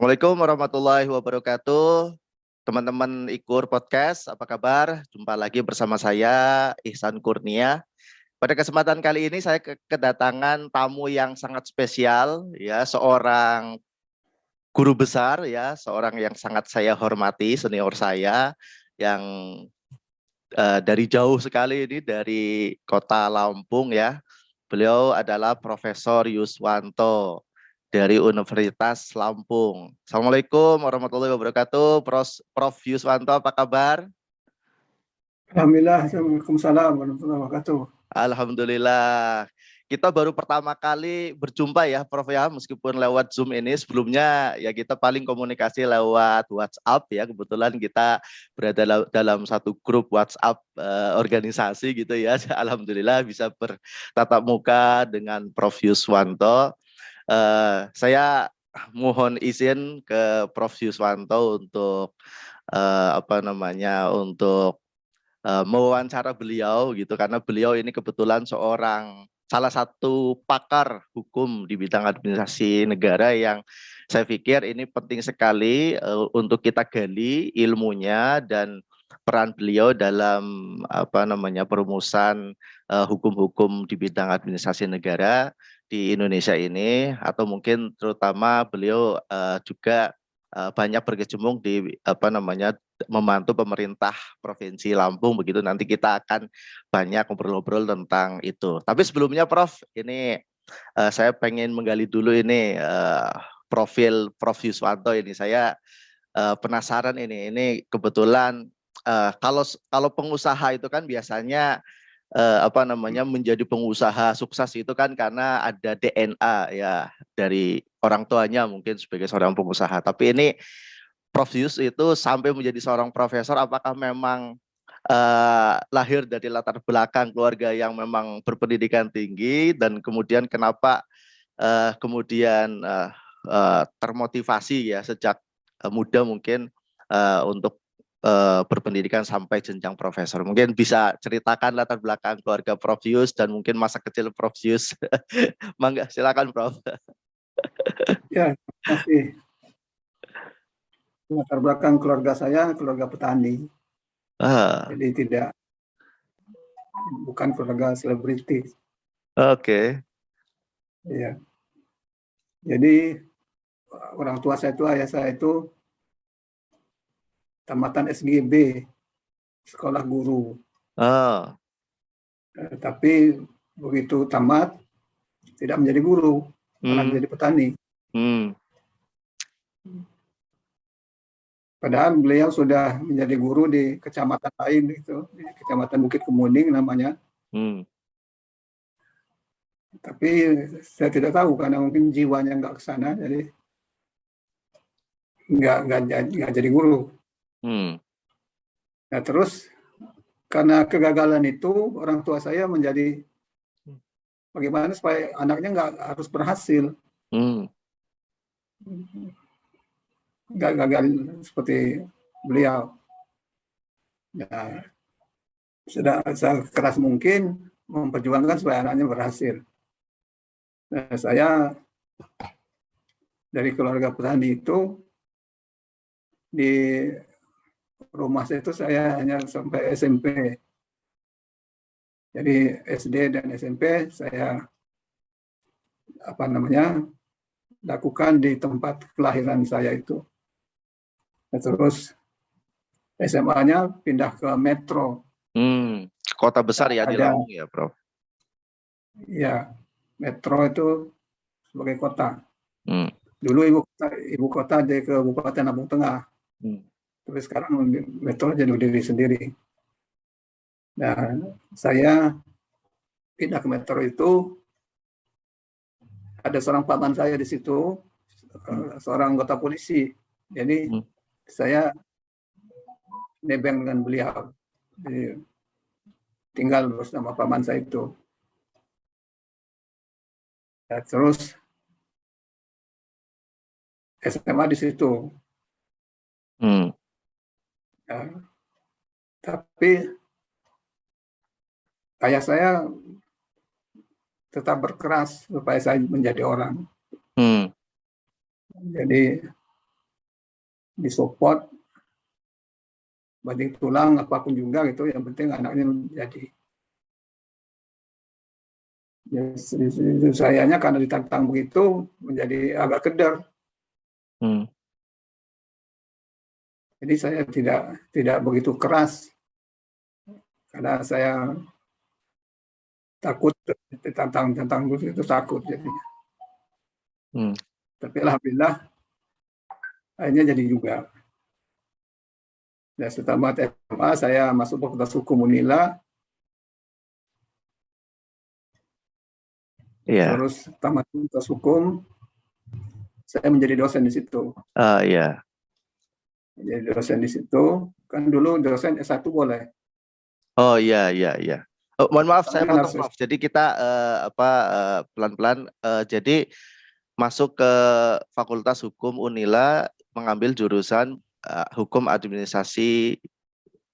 Assalamualaikum warahmatullahi wabarakatuh. Teman-teman Ikur Podcast, apa kabar? Jumpa lagi bersama saya, Ihsan Kurnia. Pada kesempatan kali ini saya kedatangan tamu yang sangat spesial, ya, seorang guru besar, ya, seorang yang sangat saya hormati, senior saya, yang dari jauh sekali ini, dari kota Lampung, ya. Beliau adalah Profesor Yuswanto dari Universitas Lampung. Assalamualaikum warahmatullahi wabarakatuh. Prof. Yuswanto, apa kabar? Alhamdulillah, Waalaikumsalam warahmatullahi wabarakatuh. Alhamdulillah. Kita baru pertama kali berjumpa ya, Prof ya, meskipun lewat Zoom ini. Sebelumnya ya kita paling komunikasi lewat WhatsApp ya. Kebetulan kita berada dalam satu grup WhatsApp organisasi gitu ya. Alhamdulillah bisa bertatap muka dengan Prof Yuswanto. Saya mohon izin ke Prof Yuswanto untuk untuk mewawancara beliau gitu, karena beliau ini kebetulan salah satu pakar hukum di bidang administrasi negara yang saya pikir ini penting sekali untuk kita gali ilmunya dan peran beliau dalam perumusan hukum-hukum di bidang administrasi negara di Indonesia ini, atau mungkin terutama beliau juga banyak berkecimpung di membantu pemerintah Provinsi Lampung begitu. Nanti kita akan banyak ngobrol-ngobrol tentang itu. Tapi sebelumnya Prof, ini saya pengen menggali dulu ini profil Prof Yuswanto ini. Saya penasaran ini. Ini kebetulan kalau pengusaha itu kan biasanya menjadi pengusaha sukses itu kan karena ada DNA ya dari orang tuanya mungkin sebagai seorang pengusaha. Tapi ini Prof Yus itu sampai menjadi seorang profesor, apakah memang lahir dari latar belakang keluarga yang memang berpendidikan tinggi, dan kemudian kenapa termotivasi ya sejak muda mungkin untuk berpendidikan sampai jenjang profesor. Mungkin bisa ceritakan latar belakang keluarga Prof Yus dan mungkin masa kecil Prof Yus. Mangga, silakan Prof. Ya, terima kasih. Latar belakang keluarga saya keluarga petani, jadi bukan keluarga selebriti. Oke. Ya, jadi orang tua saya itu, ayah saya itu tamatan SGB, sekolah guru. Tapi begitu tamat tidak menjadi guru, malah menjadi petani. Padahal beliau sudah menjadi guru di kecamatan lain, itu di kecamatan Bukit Kemuning namanya. Tapi saya tidak tahu karena mungkin jiwanya nggak ke sana, jadi nggak jadi guru. Nah terus karena kegagalan itu orang tua saya menjadi bagaimana supaya anaknya nggak harus berhasil, nggak gagal seperti beliau. Nah, sudah keras mungkin memperjuangkan supaya anaknya berhasil. Nah, saya dari keluarga petani itu, di rumah saya itu saya hanya sampai SMP. Jadi SD dan SMP saya lakukan di tempat kelahiran saya itu. Nah, terus SMA-nya pindah ke Metro. Kota besar ya di Lampung ya, Prof? Ya, Metro itu sebagai kota. Dulu ibu kota di Kabupaten Lampung Tengah. Tapi sekarang Metro jadi berdiri sendiri. Nah, saya pindah ke Metro itu, ada seorang paman saya di situ, seorang anggota polisi. Jadi saya nebeng dengan beliau. Jadi, tinggal bersama paman saya itu. Ya, terus SMA di situ. Ya, tapi ayah saya tetap berkeras supaya saya menjadi orang. Jadi disupport, banting tulang apapun juga gitu, yang penting anaknya jadi. Ya, sayanya karena ditantang begitu menjadi agak keder. Jadi saya tidak begitu keras karena saya takut ditantang itu takut jadinya. Tapi alhamdulillah akhirnya jadi juga. Dan setelah SMA saya masuk Fakultas Hukum Unila. Terus tamat Fakultas Hukum, saya menjadi dosen di situ. Jadi dosen di situ, kan dulu dosen S1 boleh. Oh iya. Oh, mohon maaf saya potong, Prof. Jadi kita pelan-pelan jadi masuk ke Fakultas Hukum Unila mengambil jurusan Hukum Administrasi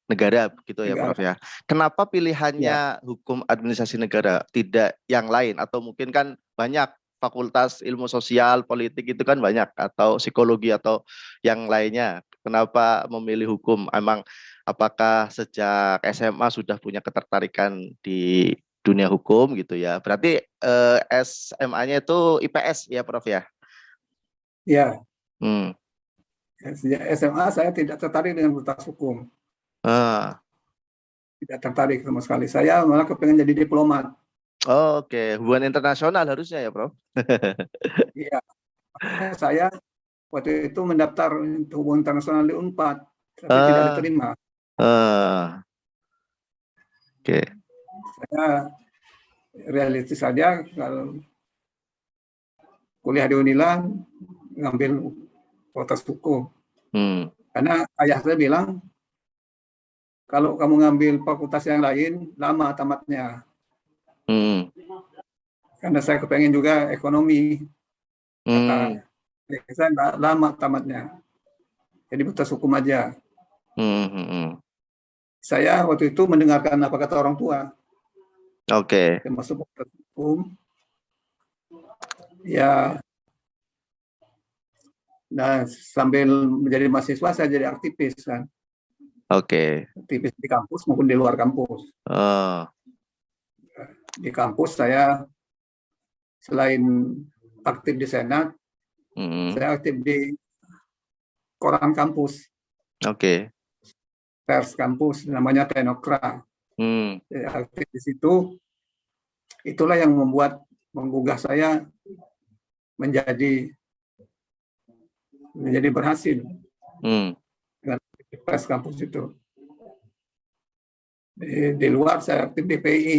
Negara gitu ya, Prof ya. Kenapa pilihannya Hukum Administrasi Negara, tidak yang lain? Atau mungkin kan banyak fakultas ilmu sosial, politik itu kan banyak, atau psikologi atau yang lainnya. Kenapa memilih hukum? Emang apakah sejak SMA sudah punya ketertarikan di dunia hukum gitu ya? Berarti SMA-nya itu IPS ya, Prof ya? Iya. Sejak SMA saya tidak tertarik dengan fakultas hukum. Tidak tertarik sama sekali. Saya malah kepengen jadi diplomat. Oke, hubungan internasional harusnya ya, Prof? Iya. Saya waktu itu mendaftar untuk hubungan internasional di Unpad, tapi tidak diterima. Oke. Saya realistis saja, kalau kuliah di Unila ngambil fakultas hukum. Karena ayah saya bilang, kalau kamu ngambil fakultas yang lain, lama tamatnya. Karena saya kepengen juga ekonomi. Kata saya nggak lama tamatnya. Jadi fakultas hukum aja. Saya waktu itu mendengarkan apa kata orang tua. Oke. Saya masuk fakultas hukum. Ya. Nah, sambil menjadi mahasiswa saya jadi aktivis kan. Oke. Aktivis di kampus maupun di luar kampus. Di kampus saya selain aktif di Senat, saya aktif di koran kampus. Oke. Pers kampus namanya Tenokra. Aktif di situ. Itulah yang menggugah saya menjadi berhasil dengan pers kampus itu. Di luar saya aktif di PI.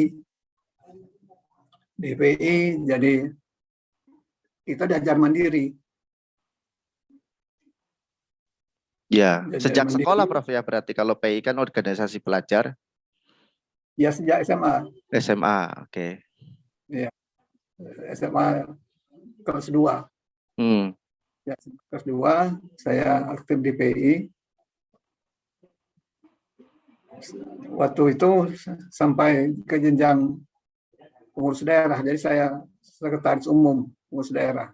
Di PI jadi kita diajar mandiri. Ya, sejak sekolah, Prof ya, berarti kalau PI kan organisasi pelajar. Ya, sejak SMA. SMA, oke. Ya, SMA kelas 2. Ya, kelas 2 saya aktif di PI. Waktu itu sampai ke jenjang pengurus daerah. Jadi saya sekretaris umum pengurus daerah.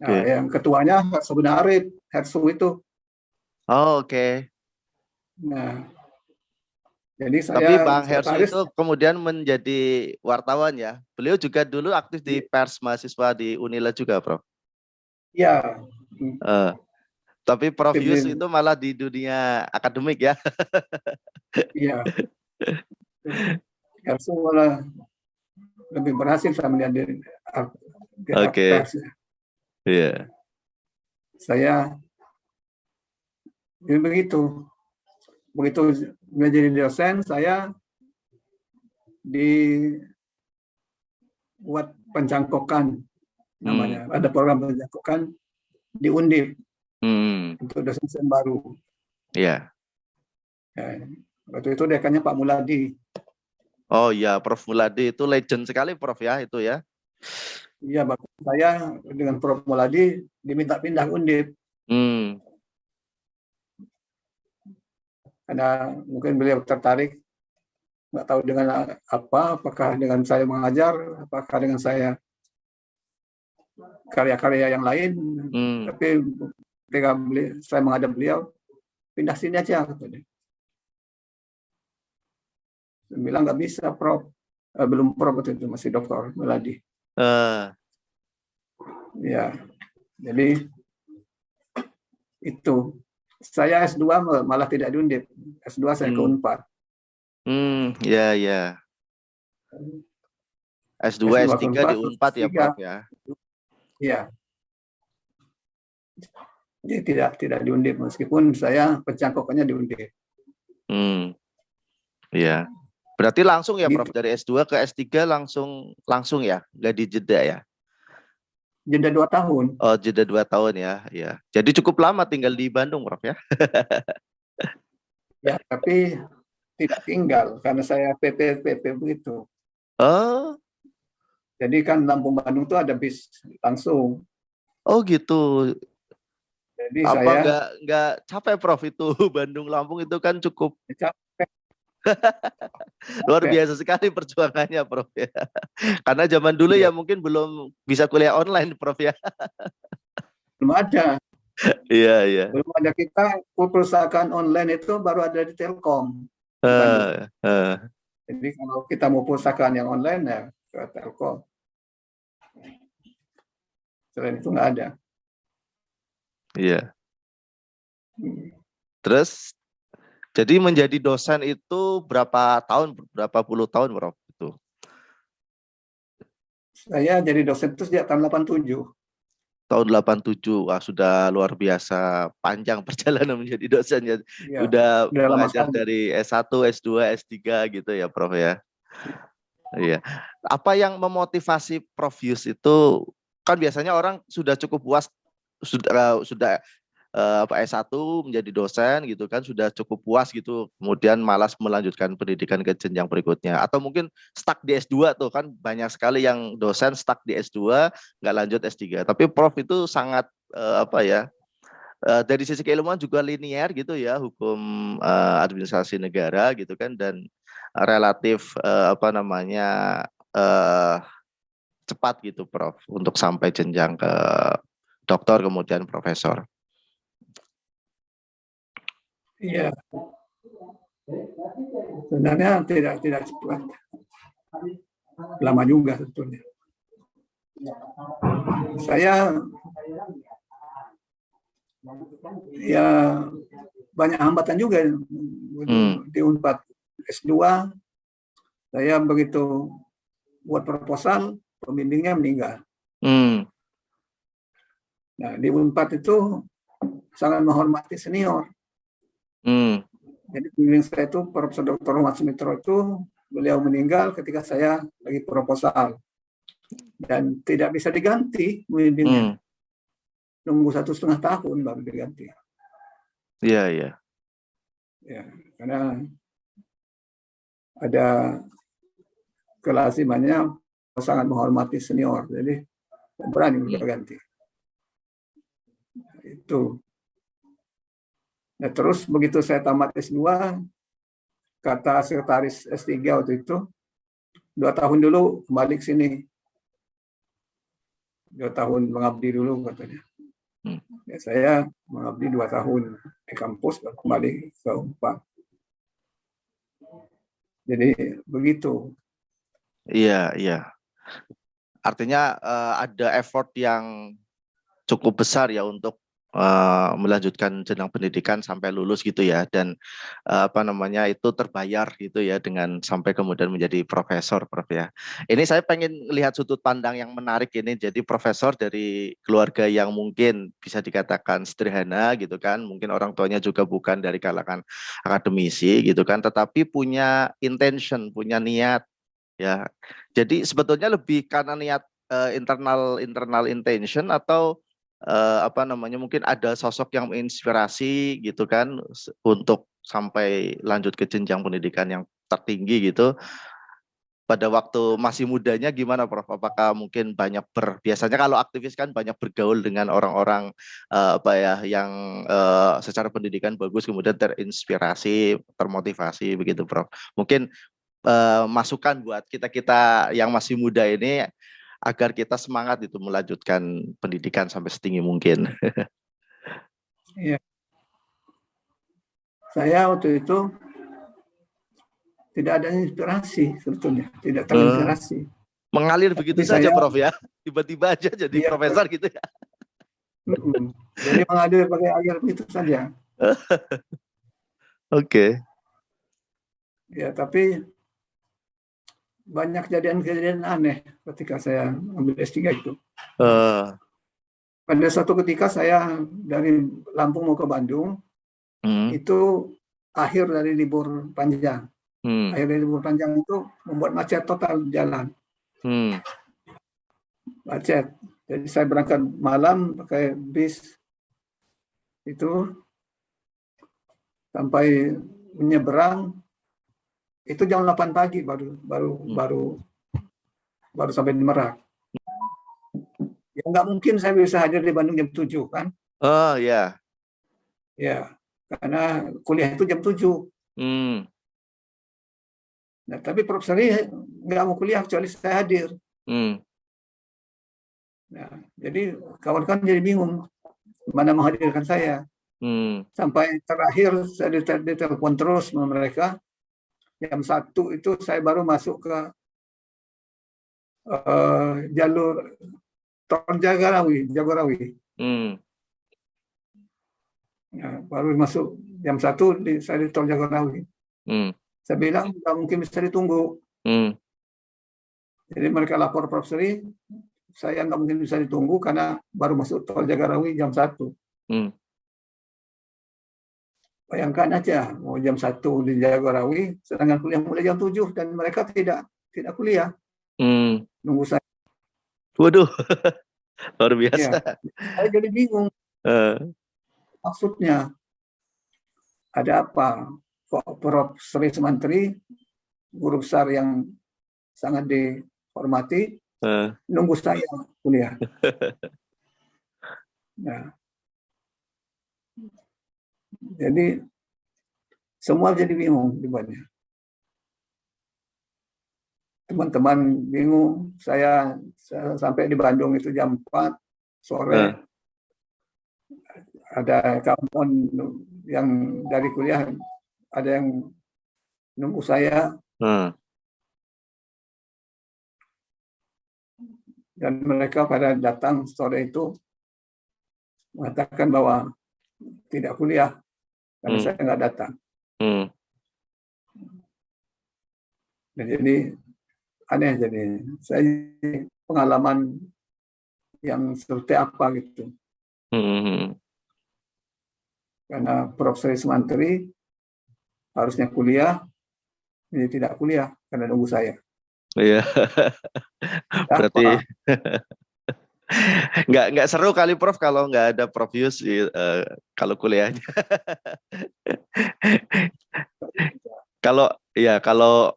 Nah, yang ketuanya Hersu Arif, Hersu itu. Oke. Nah, jadi saya. Tapi Bang Hersu itu kemudian menjadi wartawan ya. Beliau juga dulu aktif di pers mahasiswa di Unila juga, Prof. Iya. Tapi Prof Yus itu malah di dunia akademik ya. Iya. Hersu malah lebih berhasil saya melihat di pers. Iya. Saya begitu menjadi dosen, saya dibuat pencangkokan namanya. Ada program pencangkokan di Undip untuk dosen baru. Iya. Waktu itu dekannya Pak Muladi. Oh iya, Prof Muladi itu legend sekali, Prof ya, itu ya. Iya, bahkan saya dengan Prof Muladi diminta pindah Undip. Karena mungkin beliau tertarik, nggak tahu dengan apakah dengan saya mengajar, apakah dengan saya karya-karya yang lain. Tapi ketika saya menghadap beliau, pindah sini aja katanya. Saya bilang nggak bisa, Prof. Belum Prof waktu itu, masih Doktor Meladi. Ya, jadi itu. Saya S2 malah tidak di Undip. S2 saya ke Unpad. Ya, ya. S2 S3 di Unpad ya, Prof ya. Iya. Jadi tidak di Undip, meskipun saya pencangkokannya di Undip. Iya. Berarti langsung ya, Prof, Gitu. dari S2 ke S3 langsung ya, nggak dijeda ya? Jeda 2 tahun. Oh, jeda 2 tahun ya, ya. Jadi cukup lama tinggal di Bandung, Prof ya? Ya, tapi tidak tinggal karena saya PP begitu. Oh. Jadi kan Lampung Bandung itu ada bis langsung. Oh gitu. Jadi Apa saya nggak capek, Prof, itu Bandung Lampung itu kan cukup capek. luar biasa sekali perjuangannya, Prof ya. Karena zaman dulu ya mungkin belum bisa kuliah online, Prof ya. Belum ada. Iya, iya. Belum ada, kita perpustakaan online itu baru ada di Telkom di Bandung. Jadi kalau kita mau perpustakaan yang online ya ke Telkom. Selain itu nggak ada. Iya. Terus jadi menjadi dosen itu berapa puluh tahun, Prof? Itu. Saya jadi dosen itu sejak tahun 87. Tahun 87, wah sudah luar biasa panjang perjalanan menjadi dosen ya. Ya, udah mengajar lama dari S1, S2, S3 gitu ya, Prof ya. Iya. Apa yang memotivasi Prof Yus itu, kan biasanya orang sudah cukup puas sudah S1 menjadi dosen gitu kan, sudah cukup puas gitu, kemudian malas melanjutkan pendidikan ke jenjang berikutnya, atau mungkin stuck di S2 tuh kan, banyak sekali yang dosen stuck di S2 nggak lanjut S3. Tapi Prof itu sangat dari sisi keilmuan juga linear gitu ya, hukum administrasi negara gitu kan, dan relatif cepat gitu, Prof, untuk sampai jenjang ke doktor kemudian profesor. Iya. Sebenarnya tidak cepat. Lama juga sebetulnya. Saya ya banyak hambatan juga di Unpad. S2 saya begitu buat proposal, pembimbingnya meninggal. Nah, di Unpad itu sangat menghormati senior. Jadi pembimbing saya itu Profesor Dr. Muhammad Sumitro itu, beliau meninggal ketika saya lagi proposal dan tidak bisa diganti pembimbingnya. Nunggu 1,5 tahun baru diganti. Iya, iya. Ya, karena ada kelazimannya sangat menghormati senior, jadi berani berganti. Itu. Nah, terus begitu saya tamat S2, kata sekretaris S3 waktu itu, 2 tahun dulu kembali ke sini. 2 tahun mengabdi dulu katanya. Ya, saya mengabdi 2 tahun di kampus dan kembali ke Unpad. Jadi begitu. Iya, iya. Artinya ada effort yang cukup besar ya untuk melanjutkan jenjang pendidikan sampai lulus gitu ya, dan itu terbayar gitu ya dengan sampai kemudian menjadi profesor, Prof ya. Ini saya pengen lihat sudut pandang yang menarik ini. Jadi profesor dari keluarga yang mungkin bisa dikatakan sederhana gitu kan, mungkin orang tuanya juga bukan dari kalangan akademisi gitu kan, tetapi punya intention, punya niat ya. Jadi sebetulnya lebih karena niat internal intention, atau mungkin ada sosok yang menginspirasi gitu kan untuk sampai lanjut ke jenjang pendidikan yang tertinggi gitu. Pada waktu masih mudanya gimana, Prof? Apakah mungkin biasanya kalau aktivis kan banyak bergaul dengan orang-orang yang secara pendidikan bagus, kemudian terinspirasi, termotivasi begitu, Prof. Mungkin masukan buat kita yang masih muda ini agar kita semangat itu melanjutkan pendidikan sampai setinggi mungkin. Iya. Saya waktu itu tidak ada inspirasi sebetulnya, tidak terinspirasi. Mengalir begitu Tapi saja, saya, Prof ya. Tiba-tiba aja jadi iya, profesor gitu ya. jadi mengalir pakai air begitu saja. Oke. Ya, tapi banyak kejadian-kejadian aneh ketika saya ambil S3 itu. Eh, Pada suatu ketika saya dari Lampung mau ke Bandung, hmm, itu akhir dari libur panjang. hmm, Akhir dari libur panjang itu membuat macet total jalan, hmm, macet. Jadi saya berangkat malam pakai bis itu sampai menyeberang itu jam 8 pagi baru baru hmm. baru baru sampai di Merak. Ya nggak mungkin saya bisa hadir di Bandung jam 7 kan? Oh ya. Ya, karena kuliah itu jam 7. Hmm, Nah, tapi Profesor ini nggak mau kuliah kecuali saya hadir. hmm, Nah, jadi kawan-kawan jadi bingung mana menghadirkan saya. hmm. Sampai terakhir saya ditelepon terus sama mereka. Jam 1 itu saya baru masuk ke jalur tol Jagorawi. Hmm, Ya, baru masuk jam 1 saya di tol Jagorawi. hmm, Saya bilang nggak mungkin bisa ditunggu. hmm, Jadi mereka lapor Profesor, saya nggak mungkin bisa ditunggu karena baru masuk tol Jagorawi jam 1. hmm, Bayangkan aja, mau jam 1 di Jagorawi, sedangkan kuliah mulai jam 7 dan mereka tidak kuliah, hmm. nunggu saya. Waduh, luar Ya, biasa. saya jadi bingung Eh, maksudnya ada apa? Kok Prof. Sri Sumantri, guru besar yang sangat dihormati, eh. nunggu saya kuliah. Nah, jadi semua jadi bingung dibuatnya. Teman-teman bingung, saya sampai di Bandung itu jam 4 Eh, sore, ada kawan yang dari kuliah, ada yang nunggu saya, eh. dan mereka pada datang sore itu mengatakan bahwa tidak kuliah karena Hmm, saya nggak datang. hmm, Dan jadi aneh, jadi saya pengalaman yang seperti apa gitu. hmm, hmm. Karena Prof. Sri Sumantri harusnya kuliah, jadi tidak kuliah karena nunggu saya. Iya. Ada Berarti apa? nggak seru kali Prof kalau nggak ada Prof Yus kalau kuliahnya. Kalau ya kalau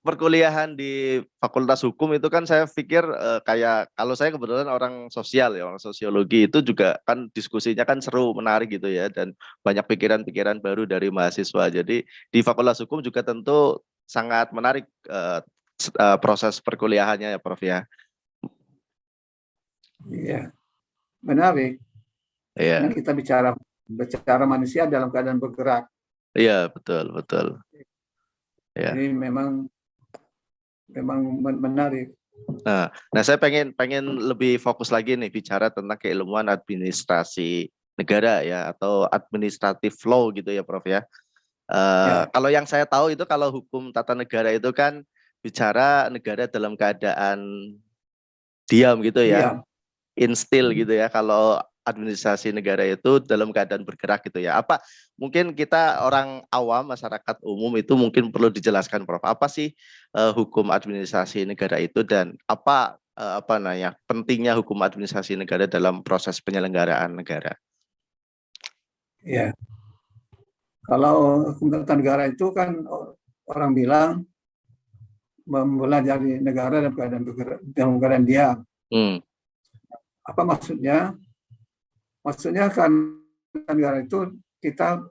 perkuliahan di Fakultas Hukum itu kan saya pikir kayak kalau saya kebetulan orang sosial ya, orang sosiologi itu juga kan diskusinya kan seru, menarik gitu ya, dan banyak pikiran-pikiran baru dari mahasiswa. Jadi di Fakultas Hukum juga tentu sangat menarik proses perkuliahannya ya Prof ya. Iya, menarik. Karena Iya, kita bicara manusia dalam keadaan bergerak. iya betul betul. Ya. Jadi memang menarik. Nah, saya pengen lebih fokus lagi nih bicara tentang keilmuan administrasi negara ya atau administrative law gitu ya, Prof ya. Ya, Kalau yang saya tahu itu kalau hukum tata negara itu kan bicara negara dalam keadaan diam gitu ya, diam. instil gitu ya. Kalau administrasi negara itu dalam keadaan bergerak gitu ya. Apa mungkin kita orang awam masyarakat umum itu mungkin perlu dijelaskan Prof. Apa sih hukum administrasi negara itu dan apa namanya pentingnya hukum administrasi negara dalam proses penyelenggaraan negara? Ya, kalau hukum tata negara itu kan orang bilang mempelajari negara dalam keadaan bergerak, dalam keadaan diam. Hmm, Apa maksudnya? Maksudnya kan negara itu kita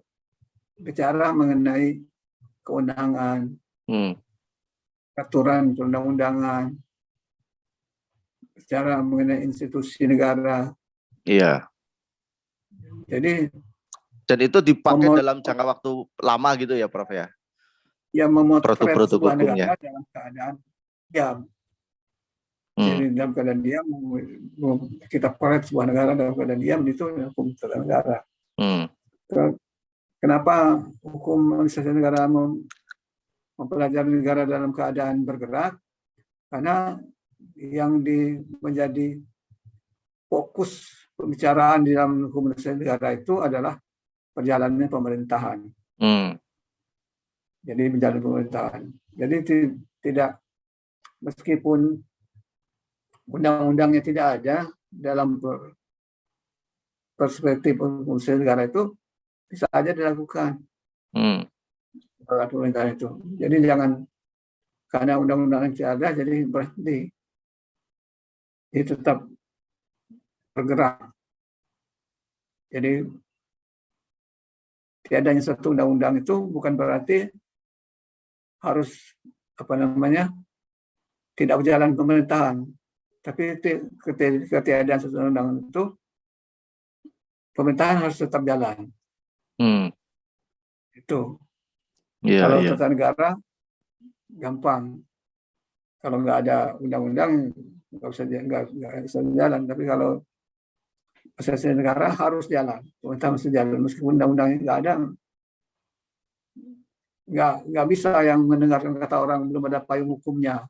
bicara mengenai kewenangan, hmm, peraturan perundang-undangan, bicara mengenai institusi negara. iya, Jadi Dan itu dipakai memotret, dalam jangka waktu lama gitu ya, Prof ya? ya memotret Produk-produk sebuah hukumnya. negara dalam keadaan diam. Hmm. Jadi dalam keadaan diam, kita potret sebuah negara dalam keadaan diam, itu hukum tata negara. Hmm. Kenapa hukum organisasi negara mempelajari negara dalam keadaan bergerak? Karena yang menjadi fokus pembicaraan di dalam hukum organisasi negara itu adalah perjalanannya pemerintahan. Hmm. Jadi menjalani pemerintahan. Jadi tidak, meskipun undang-undangnya tidak ada dalam perspektif organisasi negara itu, bisa saja dilakukan pemerintahan itu. Jadi jangan karena undang-undang yang tidak ada jadi berhenti. Dia tetap bergerak. Jadi tiadanya satu undang-undang itu bukan berarti harus tidak berjalan pemerintahan. Tapi ketiadaan satu undang-undang itu, pemerintahan harus tetap jalan. Itu. Kalau tata negara gampang. Kalau nggak ada undang-undang nggak bisa jalan. Tapi kalau asasi negara harus jalan, pemerintahan harus jalan. Meskipun undang-undangnya nggak ada, nggak bisa yang mendengarkan kata orang belum ada payung hukumnya.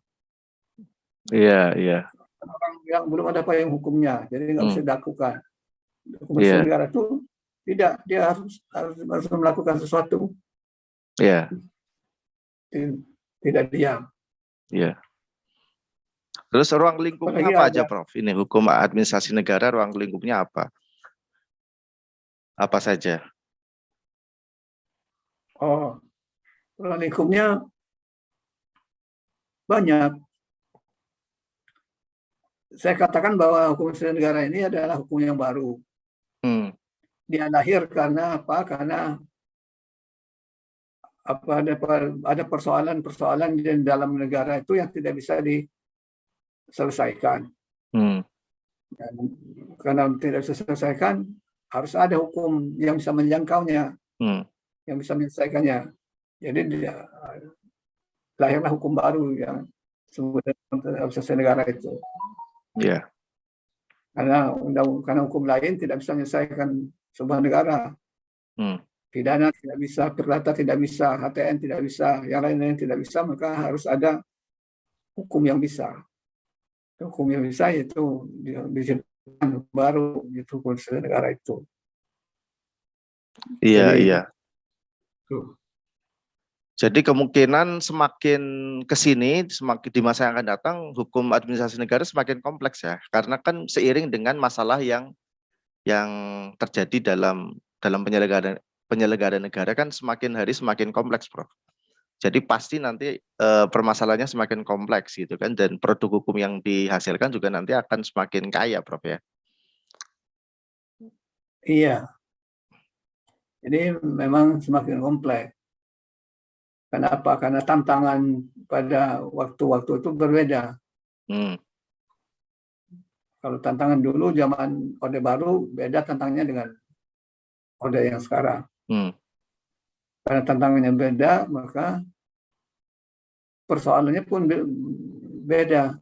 Iya. Orang yang belum ada payung hukumnya, jadi nggak bisa dilakukan. Hukum negara itu tidak, dia harus melakukan sesuatu. Iya. Tidak diam. Iya. Terus ruang lingkupnya apa aja, Prof? Ini hukum administrasi negara, ruang lingkupnya apa? Apa saja? Oh, ruang lingkupnya banyak. Saya katakan bahwa hukum administrasi negara ini adalah hukum yang baru. Dia lahir karena apa? Karena ada persoalan-persoalan di dalam negara itu yang tidak bisa diselesaikan. Dan karena tidak bisa diselesaikan, harus ada hukum yang bisa menjangkaunya, yang bisa menyelesaikannya. Jadi lahirlah hukum baru yang disebut administrasi negara itu. Iya. Karena hukum lain tidak bisa menyelesaikan sebuah negara. Pidana tidak bisa, perdata tidak bisa, HTN tidak bisa, yang lain-lain tidak bisa, maka harus ada hukum yang bisa. Hukum yang bisa itu disebutkan baru, itu hukum negara itu. Iya. Jadi kemungkinan semakin ke sini, semakin di masa yang akan datang, hukum administrasi negara semakin kompleks ya, karena kan seiring dengan masalah yang terjadi dalam penyelenggara negara kan semakin hari semakin kompleks, Prof. Jadi pasti nanti permasalahannya semakin kompleks gitu kan, dan produk hukum yang dihasilkan juga nanti akan semakin kaya, Prof ya. Iya. Jadi memang semakin kompleks. Kenapa? Karena tantangan pada waktu-waktu itu berbeda. Kalau tantangan dulu zaman Orde Baru beda tantangannya dengan Orde yang sekarang. Karena tantangannya beda, maka persoalannya pun beda.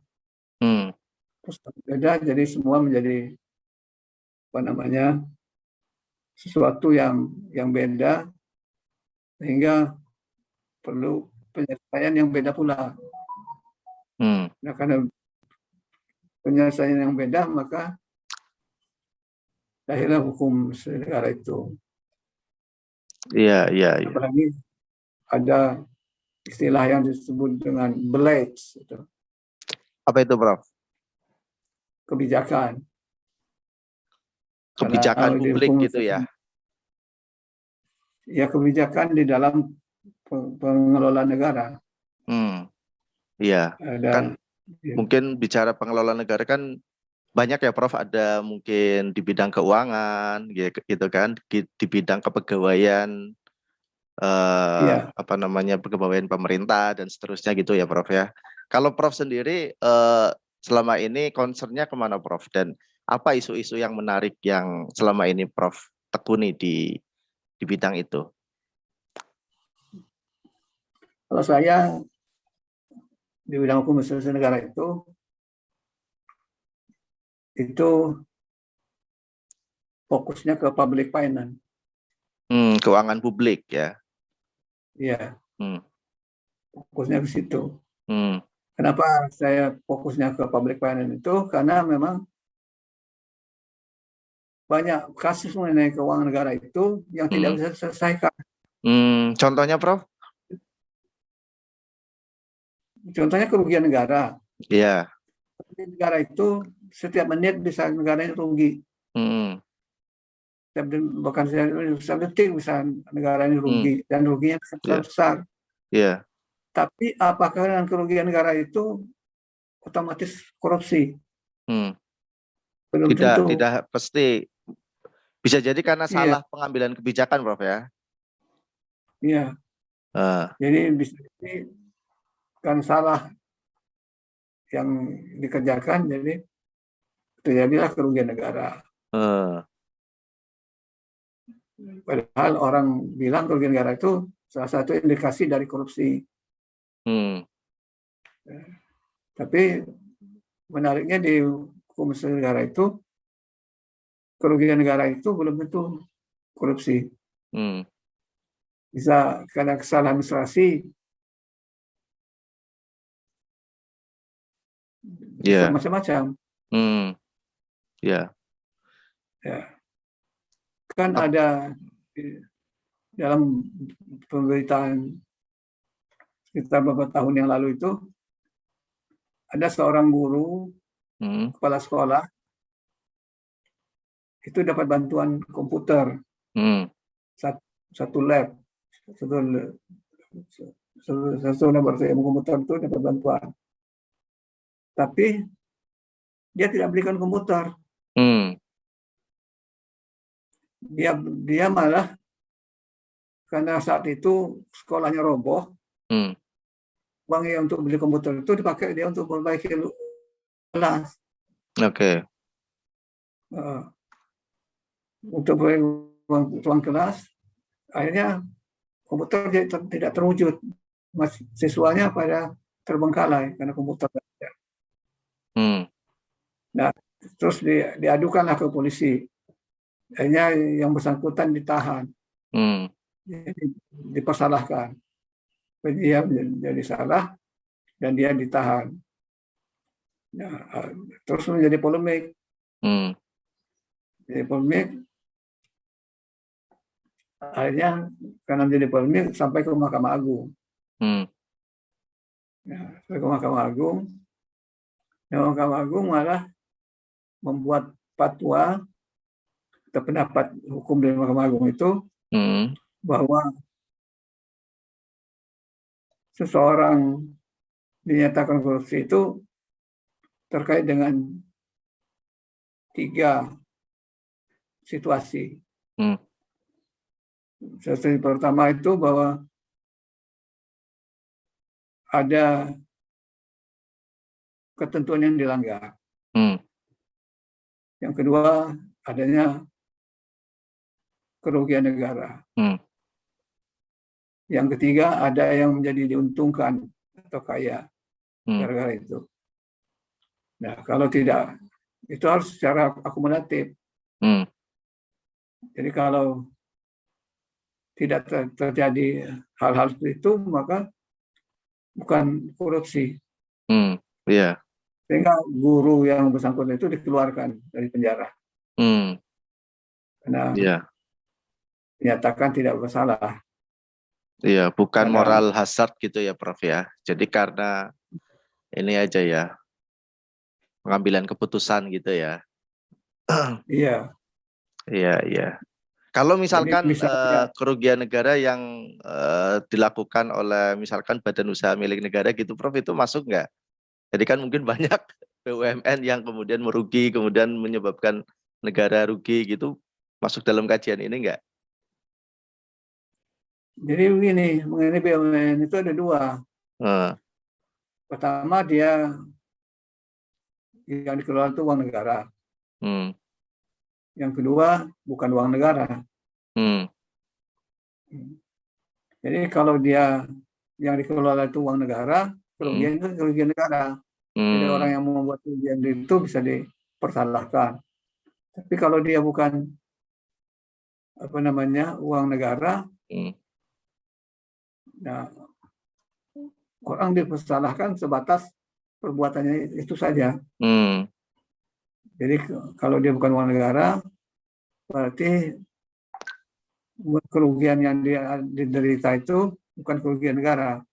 Beda, jadi semua menjadi sesuatu yang beda, sehingga perlu penyelesaian yang beda pula. Nah, karena penyelesaian yang beda, maka lahirlah hukum negara itu. Iya. Apalagi ada istilah yang disebut dengan blades. Apa itu, Prof? Kebijakan. Kebijakan publik gitu ya? Ya, kebijakan di dalam pengelola negara. Iya. Kan mungkin bicara pengelola negara kan banyak ya, Prof. Ada mungkin di bidang keuangan, gitu kan, di bidang kepegawaian, kepegawaian pemerintah dan seterusnya gitu ya, Prof ya. Kalau Prof sendiri selama ini concernnya kemana, Prof? Dan apa isu-isu yang menarik yang selama ini Prof tekuni di di bidang itu? Kalau saya di bidang hukum administrasi negara itu fokusnya ke public finance. Keuangan publik ya. Iya, Hmm. fokusnya ke situ. Hmm. Kenapa saya fokusnya ke public finance itu? Karena memang banyak kasus mengenai keuangan negara itu yang tidak bisa diselesaikan. Contohnya, Prof? Contohnya kerugian negara. Iya. Negara itu setiap menit bisa negaranya rugi. Bahkan setiap detik bisa negaranya rugi. Dan ruginya sangat besar. Iya. Tapi apakah dengan kerugian negara itu otomatis korupsi? Belum tentu. Tidak pasti. Bisa jadi karena Iya. salah pengambilan kebijakan, Prof ya. Iya. Jadi bisa jadi kan salah yang dikerjakan, jadi terjadilah kerugian negara. Padahal orang bilang kerugian negara itu salah satu indikasi dari korupsi. Tapi menariknya di hukum negara itu, kerugian negara itu belum tentu korupsi. Bisa karena kesalahan administrasi, bisa macam-macam. Ya. Kan ada dalam pemberitaan sekitar beberapa tahun yang lalu itu, ada seorang guru, kepala sekolah, itu dapat bantuan komputer, satu laboratorium komputer itu dapat bantuan. Tapi dia tidak belikan komputer. Dia malah karena saat itu sekolahnya roboh, uangnya untuk beli komputer itu dipakai dia untuk memperbaiki kelas. Oke. Untuk ruang kelas, akhirnya komputer tidak terwujud. Siswanya pada terbengkalai karena komputer. Nah, terus diadukanlah ke polisi. Akhirnya yang bersangkutan ditahan. Dipersalahkan. Dia menjadi salah dan dia ditahan. Nah, terus menjadi polemik. Jadi polemik. Akhirnya karena menjadi polemik sampai ke Mahkamah Agung. Sampai ke Mahkamah Agung. Nah, Mahkamah Agung malah membuat fatwa atau pendapat hukum dari Mahkamah Agung itu bahwa seseorang dinyatakan korupsi itu terkait dengan 3 situasi. Situasi pertama itu bahwa ada ketentuan yang dilanggar. Yang kedua, adanya kerugian negara. Yang ketiga, ada yang menjadi diuntungkan atau kaya gara-gara itu. Nah, kalau tidak, itu harus secara akumulatif. Jadi kalau tidak terjadi hal-hal seperti itu, maka bukan korupsi. Sehingga guru yang bersangkutan itu dikeluarkan dari penjara. Karena dinyatakan tidak bersalah. Iya, bukan moral hazard gitu ya, Prof ya. Jadi karena ini aja ya, pengambilan keputusan gitu ya. Iya. Iya. Kalau misalkan kerugian negara yang dilakukan oleh misalkan badan usaha milik negara gitu, Prof, itu masuk nggak? Jadi kan mungkin banyak BUMN yang kemudian merugi, kemudian menyebabkan negara rugi gitu, masuk dalam kajian ini nggak? Jadi begini, mengenai BUMN itu ada 2. Pertama, dia yang dikelola itu uang negara. Yang kedua, bukan uang negara. Jadi kalau dia yang dikelola itu uang negara, kerugian itu kerugian negara. Jadi orang yang membuat kerugian itu bisa dipersalahkan. Tapi kalau dia bukan uang negara, nah, orang dipersalahkan sebatas perbuatannya itu saja. Jadi kalau dia bukan uang negara, berarti kerugian yang dia diderita itu bukan kerugian negara.